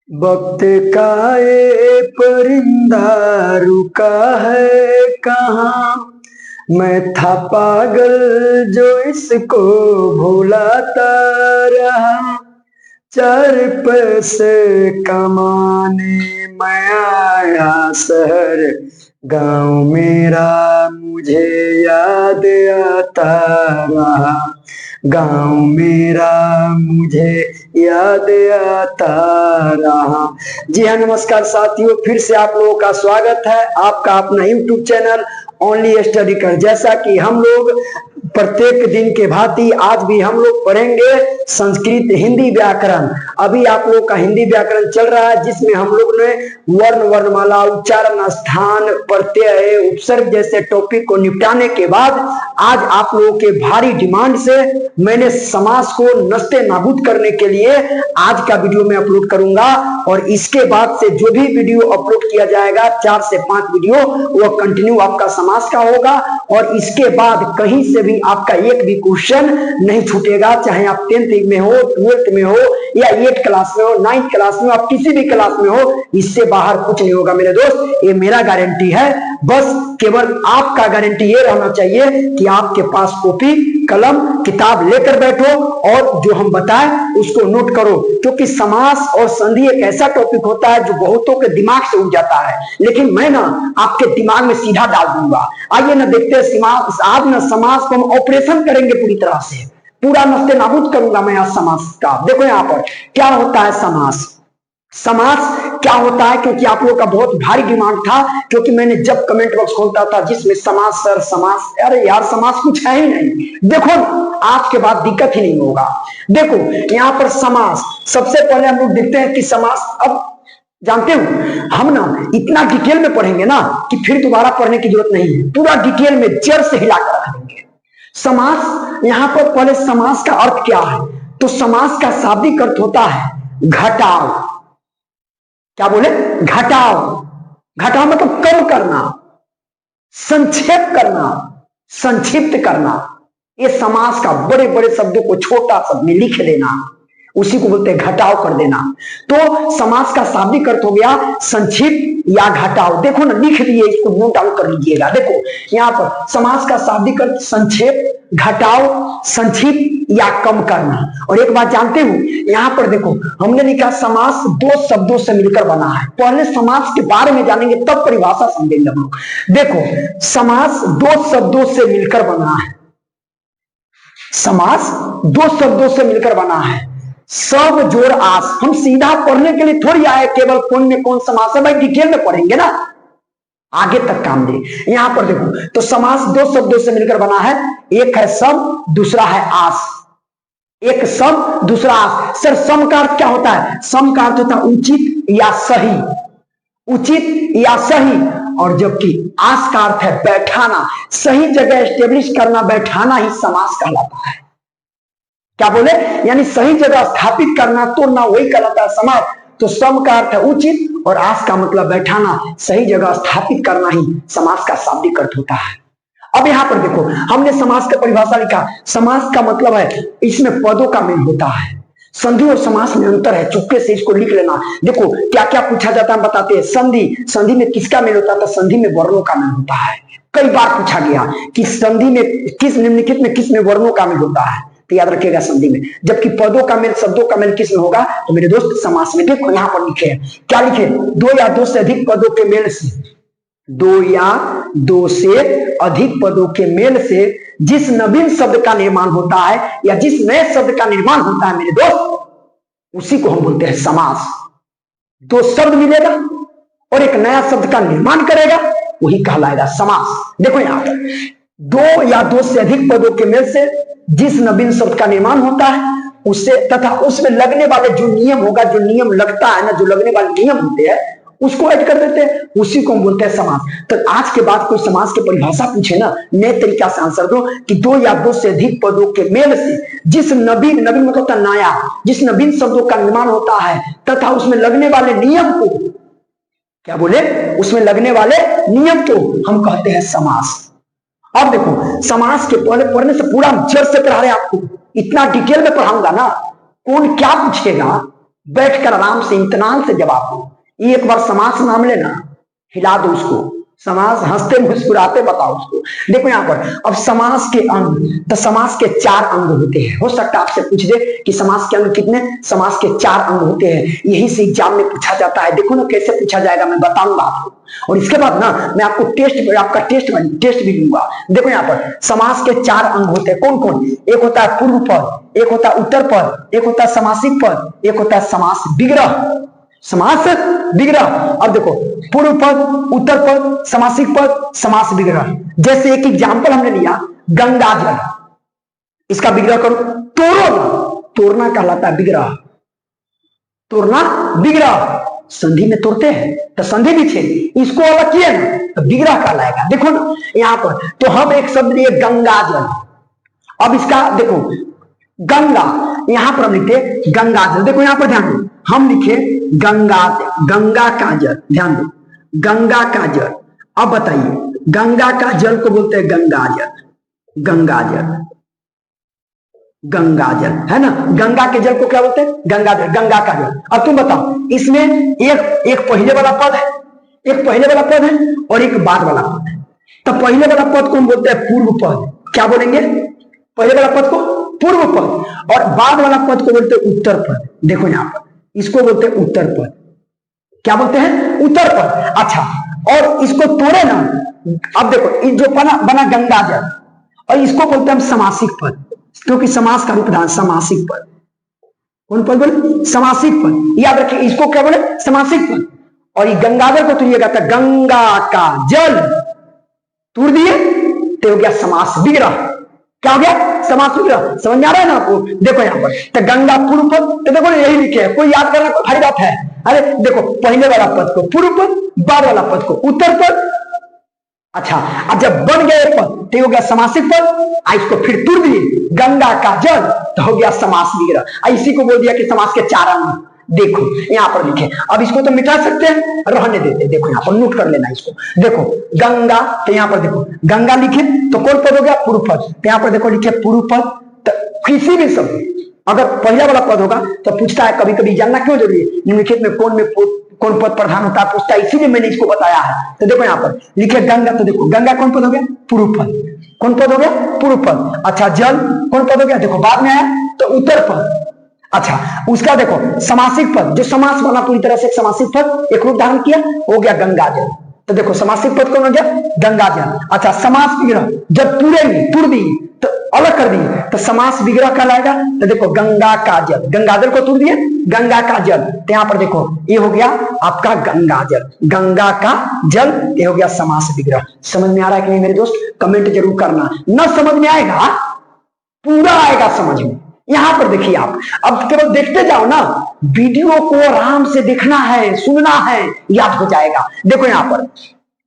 वक्त का ये परिंदा रुका है कहाँ। मैं था पागल जो इसको भुलाता रहा। चार पैसे कमाने मैं आया शहर, गांव मेरा मुझे याद आता रहा। गांव मेरा मुझे याद आता रहा। जी हाँ, नमस्कार साथियों, फिर से आप लोगों का स्वागत है आपका अपना यूट्यूब चैनल ओनली स्टडी कर। जैसा कि हम लोग प्रत्येक दिन के भांति आज भी हम लोग पढ़ेंगे संस्कृत हिंदी व्याकरण। अभी आप लोग का हिंदी व्याकरण चल रहा है, जिसमें हम लोग ने वर्ण, वर्णमाला, उच्चारण, स्थान, प्रत्यय, उपसर्ग जैसे टॉपिक को निपटाने के बाद आज आप लोगों के भारी डिमांड से मैंने समास को नस्ते नाबूद करने के लिए आज का वीडियो में अपलोड करूंगा। और इसके बाद से जो भी वीडियो अपलोड किया जाएगा 4 से 5 वीडियो वो कंटिन्यू आपका समास का होगा। और इसके बाद कहीं से भी आपका एक भी क्वेश्चन नहीं छूटेगा, चाहे आप 10th में हो, 12th में हो या 8th क्लास में हो, 9th क्लास में हो, आप किसी भी क्लास में हो, इससे बाहर कुछ नहीं होगा मेरे दोस्त, ये मेरा गारंटी है। बस केवल आपका गारंटी ये रहना चाहिए कि आपके पास कॉपी, कलम, किताब लेकर बैठो और जो हम बताएं उसको नोट करो। क्योंकि समास और संधि एक ऐसा टॉपिक होता है जो बहुतों के दिमाग से उठ जाता है, लेकिन मैं ना आपके दिमाग में सीधा डाल दूंगा। आइए ना देखते हैं आज ना समास को हम ऑपरेशन करेंगे पूरी तरह से, पूरा नस्ते नाबूद करूंगा मैं आज समास का। देखो यहाँ पर क्या होता है समास। समास क्या होता है, क्योंकि आप लोगों का बहुत भारी डिमांड था, क्योंकि मैंने जब कमेंट बॉक्स खोलता था जिसमें समास सर समास, अरे यार समास कुछ है ही नहीं। देखो आज के बाद दिक्कत ही नहीं होगा। देखो यहाँ पर समास, सबसे पहले हम लोग देखते हैं कि समास, अब जानते हो हम ना इतना डिटेल में पढ़ेंगे ना कि फिर दोबारा पढ़ने की जरूरत नहीं है, पूरा डिटेल में जड़ से हिलाकर रख देंगे। समास, यहाँ पर पहले समास का अर्थ क्या है, तो समास का शाब्दिक अर्थ होता है घटाव। क्या बोले? घटाव। घटाव मतलब कम करना, संक्षेप करना, संक्षिप्त करना। ये समास का बड़े बड़े शब्दों को छोटा शब्द में लिख देना, उसी को बोलते हैं घटाव कर देना। तो समास का शाब्दिक अर्थ हो गया संक्षिप्त या घटाव। देखो ना लिख दिए, इसको नोट डाउन कर लीजिएगा। देखो यहाँ पर समास का शाब्दिक अर्थ संक्षेप, घटाव, संक्षिप्त या कम करना। और एक बात जानते हो, यहाँ पर देखो हमने लिखा समास 2 शब्दों से मिलकर बना है। पहले समास के बारे में जानेंगे तब परिभाषा समझेंगे हम लोग। देखो समास 2 शब्दों से मिलकर बना है। समास 2 शब्दों से मिलकर बना है। सब जोड़ आस। हम सीधा पढ़ने के लिए थोड़ी आए केवल कौन में कौन समास है, भाई डिटेल में पढ़ेंगे ना, आगे तक काम दे। यहां पर देखो तो समास 2 शब्दों से मिलकर बना है, एक है सम, दूसरा है आस। एक सम, दूसरा आस। सर सम का अर्थ क्या होता है? सम का अर्थ होता है उचित या सही, उचित या सही। और जबकि आस का अर्थ है बैठाना, सही जगह एस्टेब्लिश करना, बैठाना ही समास कहलाता है। क्या बोले? यानी सही जगह स्थापित करना, तोड़ना, वही कहलाता है समास। तो सम का अर्थ है उचित और आस का मतलब बैठाना, सही जगह स्थापित करना ही समास का शाब्दिक अर्थ होता है। अब यहां पर देखो हमने समास का परिभाषा लिखा। समास का मतलब है इसमें पदों का मेल होता है। संधि और समास में अंतर है, चुपके से इसको लिख लेना। देखो क्या क्या पूछा जाता है बताते हैं। संधि, संधि में किसका मेल होता है? संधि में वर्णों का मेल होता है। कई बार पूछा गया कि संधि में किस निम्नलिखित में किस में वर्णों का मेल होता है, तो याद रखिएगा संधि में। जबकि पदों का मेल, शब्दों का मेल किस में होगा? तो मेरे दोस्त समास में। देखो यहां पर लिखे क्या लिखे? 2 या 2 से अधिक पदों के मेल से, 2 या 2 से अधिक पदों के मेल से जिस नवीन शब्द का निर्माण होता है या जिस नए शब्द का निर्माण होता है मेरे दोस्त, उसी को हम बोलते हैं समास। 2 शब्द मिलेगा और एक नया शब्द का निर्माण करेगा, वही कहलाएगा समास। देखो यहां पर 2 या 2 से अधिक पदों के मेल से जिस नवीन शब्द का निर्माण होता है उससे तथा उसमें लगने वाले जो नियम होगा, जो नियम लगता है ना, जो लगने वाले नियम होते हैं उसको ऐड कर देते हैं, उसी को हम बोलते हैं समास। तो आज के बाद कोई समास की परिभाषा पूछे ना, नए तरीका से आंसर दो कि 2 या 2 से अधिक पदों के मेल से जिस नवीन, नवीन मतलब होता नया, जिस नवीन शब्दों का निर्माण होता है तथा उसमें लगने वाले नियम को, क्या बोले? उसमें लगने वाले नियम को हम कहते हैं समास। अब देखो समास के पहले पढ़ने से पूरा जड़ से पढ़ा रहे आपको, इतना डिटेल में पढ़ाऊंगा ना, कौन क्या पूछेगा बैठकर आराम से इत्मीनान से जवाब दो। एक बार समास नाम लेना, हिला दो उसको, समास हंसते मुस्कुराते बताओ उसको। देखो यहाँ पर अब समास के अंग, तो समास के 4 अंग होते हैं। हो सकता है आपसे पूछ दे कि समास के अंग कितने, समास के 4 अंग होते हैं। यही से एग्जाम में पूछा जाता है। देखो ना कैसे पूछा जाएगा, मैं बताऊंगा आपको। और इसके बाद ना मैं आपको आपका टेस्ट भी लूंगा। देखो यहाँ पर समास के 4 अंग होते हैं। कौन कौन? एक होता है पूर्व पद, एक होता है उत्तर पद, एक होता है समासिक पद, एक होता है समास विग्रह। समास विग्रह। अब देखो पूर्व पद, उत्तर पद, समासिक पद, समास विग्रह। जैसे एक एग्जाम्पल हमने लिया गंगा जल, इसका विग्रह करो, तोड़ना। तोड़ना कहलाता है विग्रह। तोड़ना विग्रह, संधि में तोड़ते हैं तो संधि विच्छेद, इसको अलग किए ना तो विग्रह कहलाएगा। देखो ना यहां पर तो हम एक शब्द लिए गंगा जल। अब इसका देखो गंगा, यहां पर हम लिखते गंगा जल। देखो यहां पर ध्यान दो, हम लिखे गंगा, गंगा का जल, ध्यान दो गंगा का जल। अब बताइए गंगा का जल को बोलते हैं गंगा जल। गंगा जल, गंगा जल है ना। गंगा के जल को क्या बोलते हैं? गंगा जल, गंगा का जल। अब तुम बताओ इसमें एक पहले वाला पद है, एक पहले वाला पद है और एक बाद वाला पद है। तो पहले वाला पद को हम बोलते हैं पूर्व पद। क्या बोलेंगे? पहले वाला पद को पूर्व पद और बाद वाला पद को बोलते हैं उत्तर पद। देखो यहां पर इसको बोलते हैं उत्तर पद। क्या बोलते हैं? उत्तर पद। अच्छा, और इसको तोड़े ना, अब देखो जो बना गंगा जल, और इसको बोलते हैं हम समासिक पद, क्योंकि समास का रूप धारण समासिक पद। कौन पद बोले? समासिक पद। याद रखिए इसको क्या बोले? समासिक पद। और ये गंगाजल को तोड़िएगा तो गंगा का जल तोड़ दिए तो हो गया समास विग्रह। क्या हो गया? समास विग्रह। समझ में आ रहा है ना आपको? देखो यहाँ पर तो गंगा पूर्व पद, तो देखो यही लिखे है, कोई याद करना भारी बात है? अरे देखो पहले वाला पद को पूर्व पद, बाद वाला पद को उत्तर पद। अच्छा, अब जब बन गया एक पद तो हो गया समासिक पद, इसको फिर तोड़ दिए गंगा का जल तो हो गया समास विग्रह। इसी को बोल दिया कि समास के 4 अंग। देखो यहाँ पर लिखे, अब इसको तो मिटा सकते हैं, रहने देते। देखो यहाँ पर नोट कर लेना इसको। देखो गंगा, तो यहाँ पर देखो गंगा लिखे तो कौन पद हो गया? पूर्व पद। तो यहाँ पर देखो लिखे पूर्व पद। तो किसी भी शब्द अगर पहला वाला पद होगा तो पूछता है, कभी कभी जानना क्यों जरूरी है, निम्नलिखित में कौन पद प्रधान होता है पूछता है, इसीलिए मैंने इसको बताया है। तो देखो यहाँ पर लिखे गंगा, तो देखो गंगा कौन पद हो गया? पूर्व पद। कौन पद हो गया? पूर्व पद। अच्छा, जल कौन पद हो गया? देखो बाद में आया तो उत्तर पद। अच्छा, उसका देखो समासिक पद, जो समास वाला पूरी तरह से समासिक पद एक रूप धारण किया, हो गया गंगा जल। तो देखो समासिक पद कौन हो गया? गंगा जल। अच्छा, समास विग्रह जब तोड़ दी तो अलग कर दी तो समास विग्रह कहलाएगा। तो देखो गंगा का जल, गंगा जल को तोड़ दिए गंगा का जल, तो यहाँ पर देखो ये हो गया आपका गंगा जल। गंगा का जल ये हो गया समास विग्रह। समझ में आ रहा है कि नहीं मेरे दोस्त? कमेंट जरूर करना। न समझ में आएगा, पूरा आएगा समझ में। यहां पर देखिए आप अब केवल देखते जाओ ना, वीडियो को आराम से देखना है, सुनना है, याद हो जाएगा। देखो यहाँ पर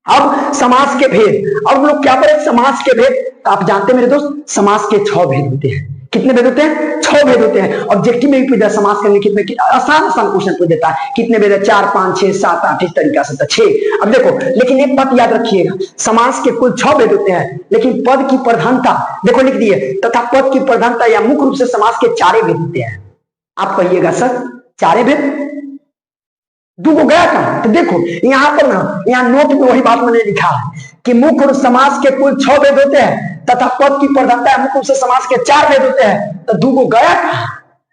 अब समास के भेद, अब लोग क्या करें? समास के भेद आप जानते हैं मेरे दोस्त, समास के 6 भेद होते हैं। कितने भेद होते हैं? 6 भेद होते हैं। ऑब्जेक्टिव में भी पूछा समास के लिखित में आसान क्वेश्चन पूछ देता है, कितने भेद है? 4 5 6 7 8 इस तरीका से 6। अब देखो लेकिन एक बात याद रखिएगा, समास के कुल 6 भेद होते हैं, लेकिन पद की प्रधानता देखो लिख दिए, तथा पद की प्रधानता या मुख्य रूप से समास के 4 भेद होते हैं। आप कहिएगा सर 4 भेद, 2 को गया कहां? तो देखो यहां पर ना, यहाँ नोट में वही बात मैंने लिखा है कि मुख्य समास के कुल 6 भेद होते हैं तथा पद की प्रधानता मुख्य रूप से समास के 4 भेद होते हैं। तो 2 को गया कहां?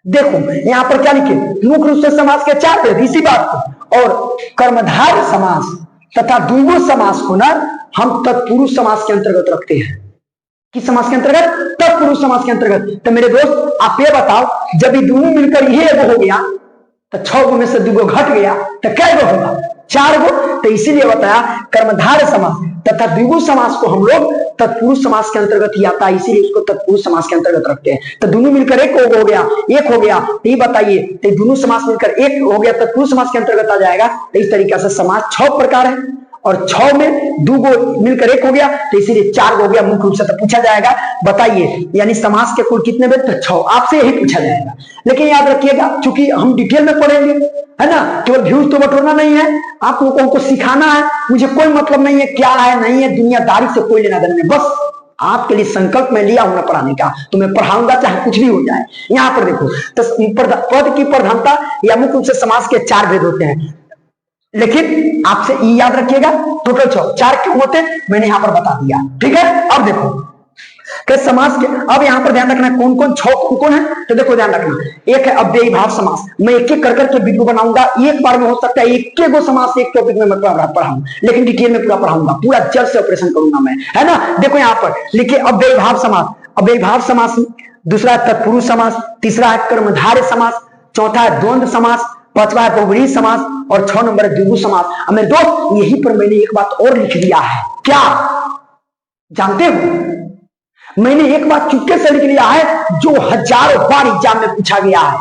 देखो यहाँ पर क्या लिखे? मुख्य रूप से समास के 4 भेद, इसी बात को। और कर्मधारय समास तथा द्विगु समास को ना हम तत्पुरुष समास के अंतर्गत रखते हैं। किस समास के अंतर्गत? तत्पुरुष समास के अंतर्गत। तो मेरे दोस्त आप ये बताओ, जब ये दोनों मिलकर ये एगो हो गया तो 6 गो में से 2 गो घट गया तो कै गो होगा? 4 गो। तो इसीलिए बताया कर्मधारय समास तथा द्विगु समास को हम लोग तत्पुरुष समास के अंतर्गत ही आता है, इसीलिए उसको तत्पुरुष समास के अंतर्गत रखते हैं। तो दोनों मिलकर एक हो गया, एक हो गया, तो ये बताइए तो दोनों समास मिलकर एक हो गया तत्पुरुष समास के अंतर्गत आ जाएगा। तो इस तरीके से समास 6 प्रकार है और 6 में 2 गो मिलकर एक हो गया, तो इसीलिए 4 गो हो गया। मुख्य रूप से तो पूछा जाएगा बताइए यानी समास के कुल कितने भेद? तो 6। आपसे यही पूछा जाएगा। लेकिन याद रखिएगा चूंकि हम डिटेल में पढ़ेंगे, है ना, केवल व्यूज तो बटोरना नहीं है, आप लोगों को सिखाना है। मुझे कोई मतलब नहीं है क्या है नहीं है, दुनियादारी से कोई लेना देना नहीं, बस आपके लिए संकल्प मैं लिया हूं ना पढ़ाने का, तो मैं पढ़ाऊंगा चाहे कुछ भी हो जाए। यहां पर देखो, तो पद की प्रधानता या मुख्य रूप से समास के 4 भेद होते हैं, लेकिन आपसे ये याद रखिएगा टोटल 4 क्यों होते हैं मैंने यहां पर बता दिया। ठीक है, अब देखो कि समास के, अब यहां पर ध्यान रखना कौन कौन 6 कौन कौन है, तो देखो ध्यान रखना। एक है अव्ययी भाव समास, मैं एक एक कर करके वीडियो बनाऊंगा, एक बार में हो सकता है एक एक समास एक टॉपिक में मैं पढ़ाऊं, लेकिन डिटेल में पूरा पढ़ाऊंगा, पूरा जड़ से ऑपरेशन करूंगा मैं, है ना। देखो यहां पर लिखिए अव्ययी भाव समास, अव्ययी भाव समास, दूसरा है तत्पुरुष समास, तीसरा है कर्मधारय समास, चौथा है द्वंद्व समास, पांचवा है बहुव्रीहि समास और 6 नंबर है द्विगु समास। अब मेरे दोस्त यहीं पर मैंने एक बात और लिख दिया है, क्या जानते हो, मैंने एक बात चुपके से लिख लिया है जो हजारों बार एग्जाम में पूछा गया है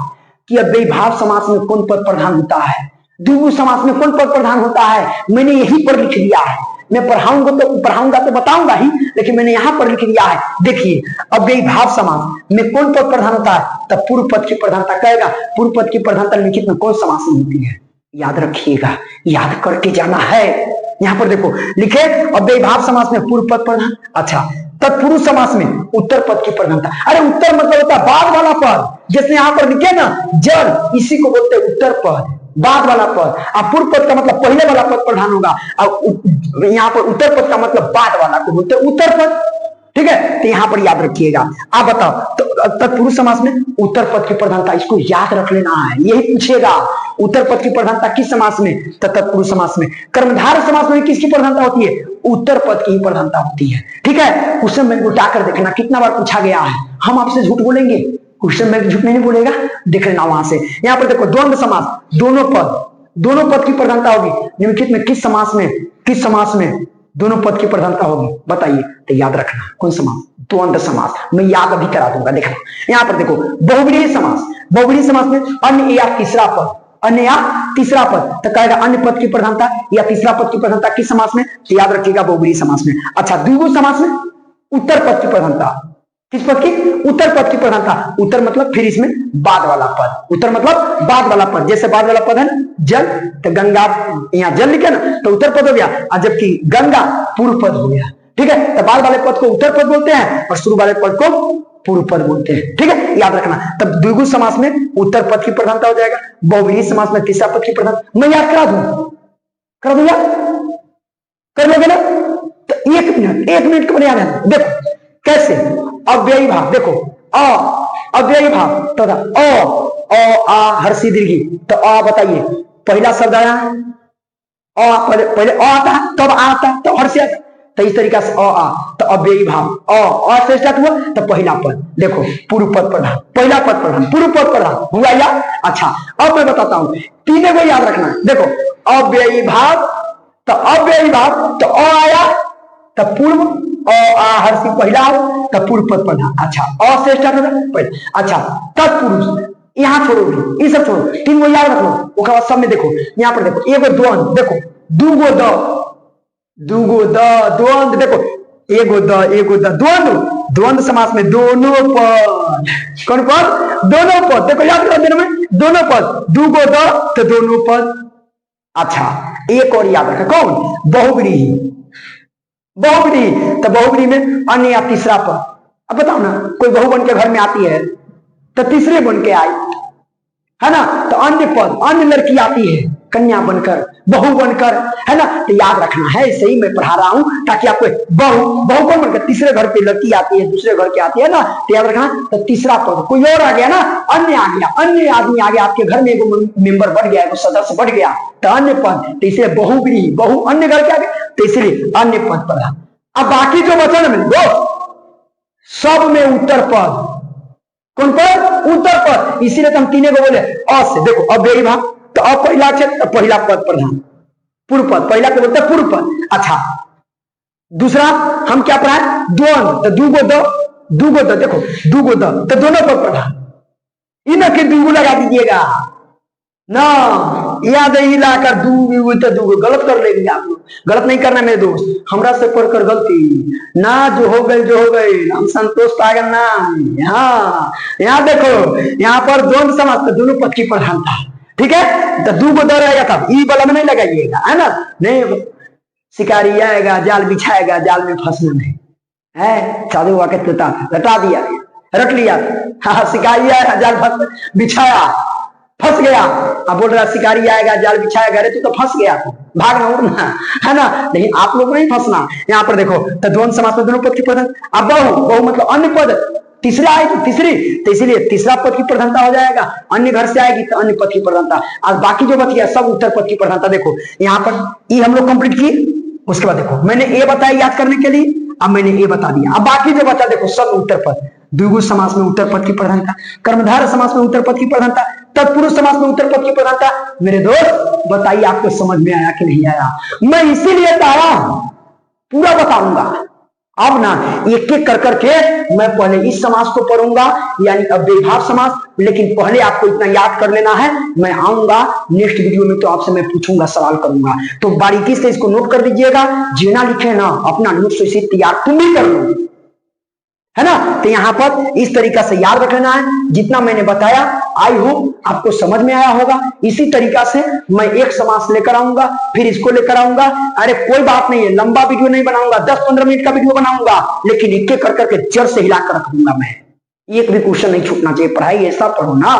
कि अव्ययी भाव समास में कौन पद प्रधान होता है, द्विगु समास में कौन पद प्रधान होता है, मैंने यहीं पर लिख लिया है। मैं पढ़ाऊंगा तो बताऊंगा ही, लेकिन मैंने यहां पर लिख दिया है। देखिए अव्ययी भाव समास में कौन पद प्रधान होता है, तब पूर्व पद की प्रधानता कहेगा, पूर्व पद की प्रधानता लिखित में कौन समास में होती है, याद रखिएगा, याद करके जाना है। यहां पर देखो लिखे अव्ययी भाव समास में पूर्व पद प्रधान, अच्छा तत्पुरुष समास में उत्तर पद की प्रधानता। अरे उत्तर मतलब होता है बाद वाला पद, जैसे यहां पर लिखे ना जल, इसी को बोलते हैं उत्तर पद, बाद वाला पद। अब पूर्व पद का मतलब पहले वाला पद प्रधान होगा, और यहाँ पर उत्तर पद का मतलब बाद वाला को बोलते हैं उत्तर पद। ठीक है, तो यहां पर याद रखिएगा। आप बताओ तो तत्पुरुष समास में उत्तर पद की प्रधानता, इसको याद रख लेना है, यही पूछेगा उत्तर पद की प्रधानता किस समास में, तो तत्पुरुष समास में। कर्मधारय समास में किसकी प्रधानता होती है, उत्तर पद की प्रधानता होती है। ठीक है, क्वेश्चन बैंक उठाकर देखना कितना बार पूछा गया है, हम आपसे झूठ बोलेंगे, क्वेश्चन बैंक झूठ नहीं बोलेगा, देख लेना वहां से। यहां पर देखो द्वंद्व समास, दोनों पद की प्रधानता होगी, निम्नलिखित में किस समास में दोनों पद की प्रधानता होगी, बताइए। तो याद रखना कौन समास, द्वंद्व समास, मैं याद अभी करा दूंगा, देखना। यहां पर देखो बहुव्रीहि समास, बहुव्रीहि समास में अन्य या तीसरा पद, तो कहेगा अन्य पद की प्रधानता या तीसरा पद की प्रधानता किस समास में, तो याद रखिएगा बहुव्रीहि समास में। अच्छा द्विगु समास में उत्तर पद की प्रधानता, किस पद की, उत्तर पद की प्रधानता, उत्तर मतलब फिर इसमें बाद वाला पद, उत्तर मतलब बाद वाला पद, जैसे बाद वाला पद है जल, तो गंगा, यहाँ जल लिखे ना तो उत्तर पद हो गया, और जबकि गंगा पूर्व पद हो गया। ठीक है, तो बाद वाले पद को उत्तर पद बोलते हैं और शुरू वाले पद को पूर्व पद बोलते हैं। ठीक है, याद रखना। तब द्विगु समास में उत्तर पद की प्रधानता हो जाएगा, बहुव्रीहि समास में तीसरा पद की प्रधानता। मैं याद करा दूंगा, कर लोगे ना, तो एक मिनट को याद है। देखो कैसे, अव्ययी भाव, देखो अव्ययी भाव तो आ हर्षी दीर्घी, तो आ बताइए पहला शब्द आया है, पहले आता है तब आता है तो हर्षी आता, तो इस तरीका से आ तो अव्ययी भाव अ से स्टार्ट हुआ तो पहला पद, देखो पूर्व पद प्रधान, पहला पद प्रधान, पूर्व पद प्रधान हुआ या। अच्छा अब मैं बताता हूं, तीनों को याद रखना। देखो अव्ययी भाव तो अ आया तो पूर्व, हर्षी पहला हो तो पूर्व पद प्रधान। अच्छा अ से स्टार्ट होगा पहले। अच्छा तत्पुरुष, यहां छोड़ो, ये सब छोड़ो, तीन को याद रख लो। उसके बाद सब में देखो, यहां पर देखो एगो द्वंद, देखो दूगो द्वंद, देखो एगो द्वंद समास में दोनों पद, कौन पद, दोनों पद, देखो याद करो में दोनों पद, दूगो तो दोनों पद। अच्छा एक और याद रखा, कौन, बहुव्रीहि, तो बहुव्रीहि में अन्य या तीसरा पद। अब बताओ ना, कोई बहू बन के घर में आती है तो तीसरे बन के आई, है ना, तो अन्य पद, अन्य लड़की आती है कन्या बनकर, बहू बनकर, है ना, तो याद रखना है। सही मैं पढ़ा रहा हूं ताकि आपको बहू कौन बनकर, तीसरे घर पे लड़की आती है, दूसरे घर की आती है ना, तो याद रखना। तो तीसरा पद कोई और आ गया ना, अन्य आ गया, अन्य आदमी आ गया आपके घर में, एगो मेंबर बढ़ गया, एगो सदस्य बढ़ गया, तो अन्य पद, तो इसलिए बहुव्रीहि, बहु अन्य घर के आ गए, तो इसलिए अन्य पद प्रधान। अब बाकी जो वचन में दो सब में उत्तर पद, कौन पद, उत्तर पद, इसीलिए हम तीनों को बोले अ से। देखो अव्ययी भाव तो अ पहला अक्षर तो पहला पद प्रधान, पूर्व पद, पहला को बोलते हैं पूर्व पद। अच्छा दूसरा हम क्या पढ़ा, द्वंद, तो दूगो द, देखो दूगो द तो दोनों पद प्रधान, इन के दूगो लगा दीजिएगा ना, याद ही लाकर दूगो गलत कर लेंगे आप लोग, गलत नहीं करना मेरे दोस्त, हमरा से पढ़कर गलती ना, जो हो गई हम संतोष पागल ना। यहाँ देखो, यहाँ पर द्वंद्व समास तो दोनों पद की प्रधानता, ठीक है, तो दूगो द रहेगा तब ई वाला में नहीं लगाइएगा, है ना, नहीं शिकारी आएगा जाल बिछाएगा, जाल में फंसना नहीं, है, शादी हुआ के तोता रटा दिया, रट लिया। हाँ, शिकारी आया, जाल बिछाया, फंस गया। अब बोल रहा शिकारी आएगा, जाल बिछाया, अरे तू तो फंस गया, भागना उड़ना है ना। लेकिन आप लोग नहीं फंसना। यहाँ पर देखो, तो द्वंद्व समास में दोनों पद की प्रधानता। अब बहु, बहु मतलब अन्य पद तीसरा आएगी, तीसरी, तो इसलिए तीसरा पद की प्रधानता हो जाएगा। अन्य घर से आएगी तो अन्य पद की प्रधानता। और बाकी जो बच गया सब उत्तर पद की प्रधानता। देखो यहाँ पर ई हम लोग कंप्लीट किए। उसके बाद देखो मैंने ए बताया याद करने के लिए, अब मैंने ए बता दिया। अब बाकी जो बचा देखो सब उत्तर पद। द्विगु समास में उत्तर पद की प्रधानता, कर्मधारय समास में उत्तर पद की प्रधानता, तत्पुरुष समास में उत्तर पद की प्रधानता। मेरे दोस्त बताइए आपको समझ में आया कि नहीं आया? मैं इसीलिए कहा पूरा बताऊंगा। अब ना एक एक कर करके मैं पहले इस समास को पढ़ूंगा, यानी अव्ययीभाव समास। लेकिन पहले आपको इतना याद कर लेना है, मैं आऊंगा नेक्स्ट वीडियो में तो आपसे मैं पूछूंगा, सवाल करूंगा, तो बारीकी से इसको नोट कर दीजिएगा। जीना लिखे ना, अपना नोट से तैयार तुम भी कर लो, है ना। तो यहाँ पर इस तरीका से याद रख लेना है जितना मैंने बताया। आई होप आपको समझ में आया होगा। इसी तरीका से मैं एक समास लेकर आऊंगा, फिर इसको लेकर आऊंगा। अरे कोई बात नहीं है, लंबा वीडियो नहीं बनाऊंगा, 10-15 मिनट का वीडियो बनाऊंगा, लेकिन एक एक कर करके जड़ से हिलाकर रख दूंगा। मैं एक भी क्वेश्चन नहीं छूटना चाहिए। पढ़ाई ऐसा पढ़ो ना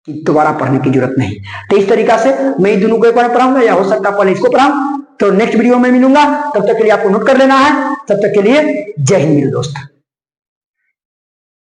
कि दोबारा पढ़ने की जरूरत नहीं। तो इस तरीका से मैं इन दोनों को एक बार पढ़ाऊंगा, या हो सकता है पहले इसको पढ़ाऊं। तो नेक्स्ट वीडियो में मिलूंगा, तब तक के लिए आपको नोट कर लेना है। तब तक के लिए जय हिंद मेरे दोस्त।